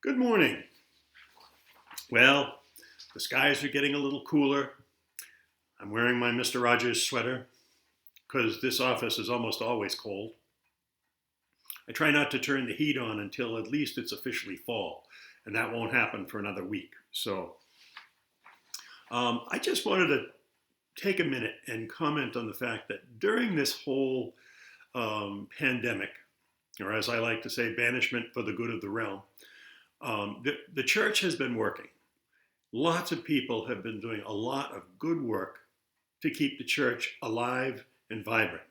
Good morning. Well, the skies are getting a little cooler. I'm wearing my Mr. Rogers sweater because this office is almost always cold. I try not to turn the heat on until at least it's officially fall, and that won't happen for another week. So I just wanted to take a minute and comment on the fact that during this whole pandemic, or as I like to say, banishment for the good of the realm, the church has been working. Lots of people have been doing a lot of good work to keep the church alive and vibrant.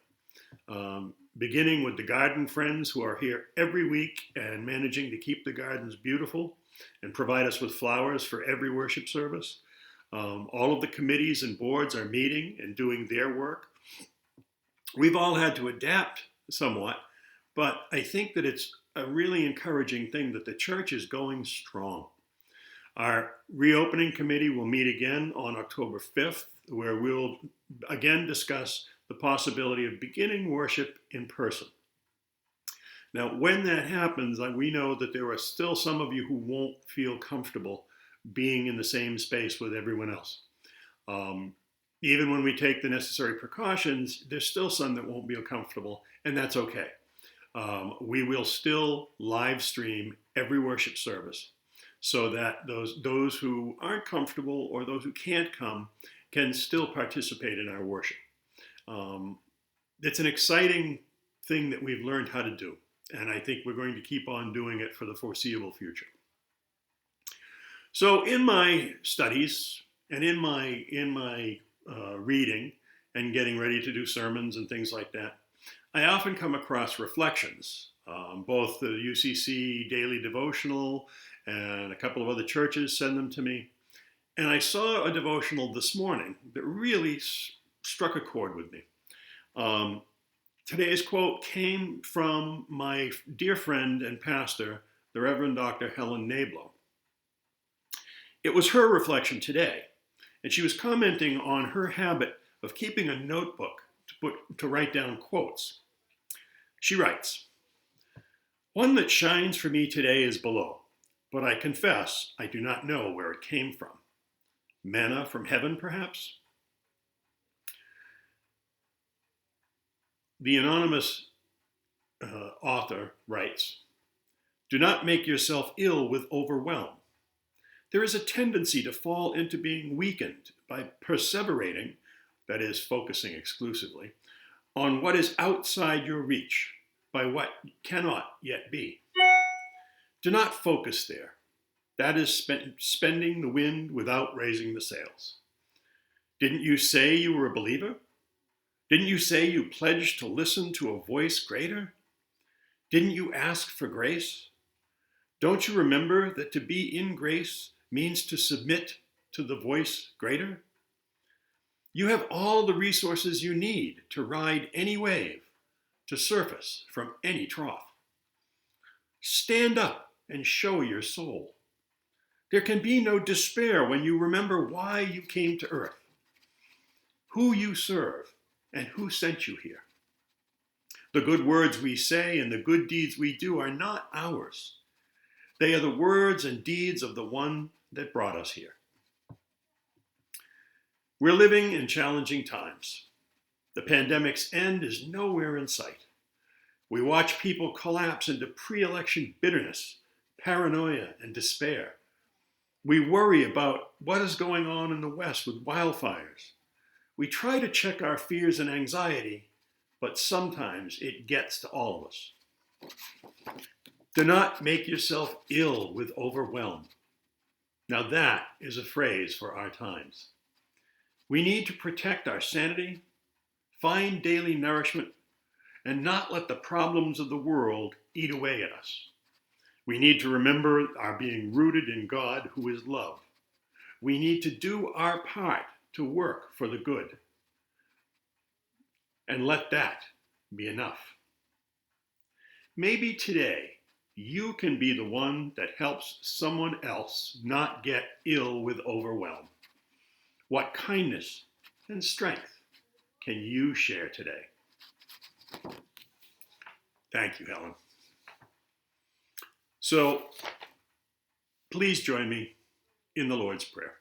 Beginning with the garden friends who are here every week and managing to keep the gardens beautiful and provide us with flowers for every worship service. All of the committees and boards are meeting and doing their work. We've all had to adapt somewhat, but I think that it's a really encouraging thing that the church is going strong. Our reopening committee will meet again on October 5th, where we'll again discuss the possibility of beginning worship in person. Now, when that happens, we know that there are still some of you who won't feel comfortable being in the same space with everyone else. Even when we take the necessary precautions, there's still some that won't feel comfortable, and that's okay. We will still live stream every worship service so that those who aren't comfortable or those who can't come can still participate in our worship. It's an exciting thing that we've learned how to do, and I think we're going to keep on doing it for the foreseeable future. So in my studies and in my reading and getting ready to do sermons and things like that, I often come across reflections. Both the UCC Daily Devotional and a couple of other churches send them to me. And I saw a devotional this morning that really struck a chord with me. Today's quote came from my dear friend and pastor, the Reverend Dr. Helen Nablo. It was her reflection today, and she was commenting on her habit of keeping a notebook to write down quotes. She writes, "One that shines for me today is below, but I confess I do not know where it came from. Manna from heaven, perhaps?" The anonymous author writes, "Do not make yourself ill with overwhelm. There is a tendency to fall into being weakened by perseverating, that is, focusing exclusively, on what is outside your reach, by what cannot yet be. Do not focus there. That is spending the wind without raising the sails. Didn't you say you were a believer? Didn't you say you pledged to listen to a voice greater? Didn't you ask for grace? Don't you remember that to be in grace means to submit to the voice greater? You have all the resources you need to ride any wave, to surface from any trough. Stand up and show your soul. There can be no despair when you remember why you came to earth, who you serve, and who sent you here. The good words we say and the good deeds we do are not ours. They are the words and deeds of the one that brought us here. We're living in challenging times. The pandemic's end is nowhere in sight. We watch people collapse into pre-election bitterness, paranoia, and despair. We worry about what is going on in the West with wildfires. We try to check our fears and anxiety, but sometimes it gets to all of us. Do not make yourself ill with overwhelm. Now that is a phrase for our times. We need to protect our sanity, find daily nourishment, and not let the problems of the world eat away at us. We need to remember our being rooted in God, who is love. We need to do our part to work for the good. And let that be enough. Maybe today you can be the one that helps someone else not get ill with overwhelm. What kindness and strength can you share today? Thank you, Helen. So Please join me in the Lord's Prayer.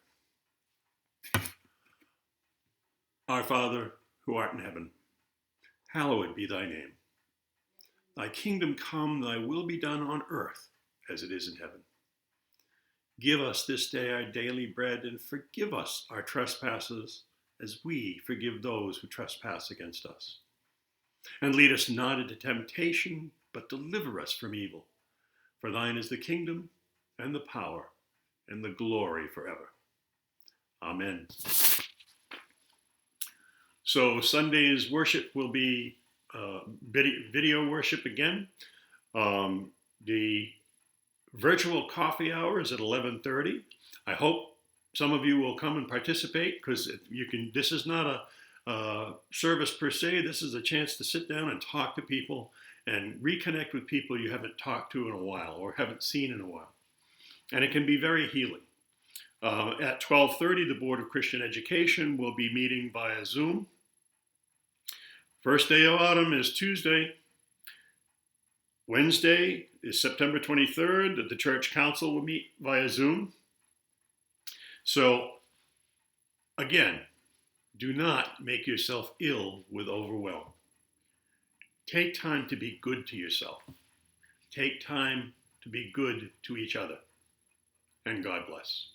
Our Father, who art in heaven, hallowed be thy name. Thy kingdom come, thy will be done on earth as it is in heaven. Give us this day our daily bread, and forgive us our trespasses as we forgive those who trespass against us. And lead us not into temptation, but deliver us from evil. For thine is the kingdom, and the power, and the glory forever. Amen. So Sunday's worship will be video worship again. The virtual coffee hour is at 11:30. I hope some of you will come and participate, because you can. This is not a service per se. This is a chance to sit down and talk to people and reconnect with people you haven't talked to in a while or haven't seen in a while. And it can be very healing. At 12:30, the Board of Christian Education will be meeting via Zoom. First day of autumn is Tuesday. Wednesday is September 23rd. The Church Council will meet via Zoom. So, again, do not make yourself ill with overwhelm. Take time to be good to yourself. Take time to be good to each other. And God bless.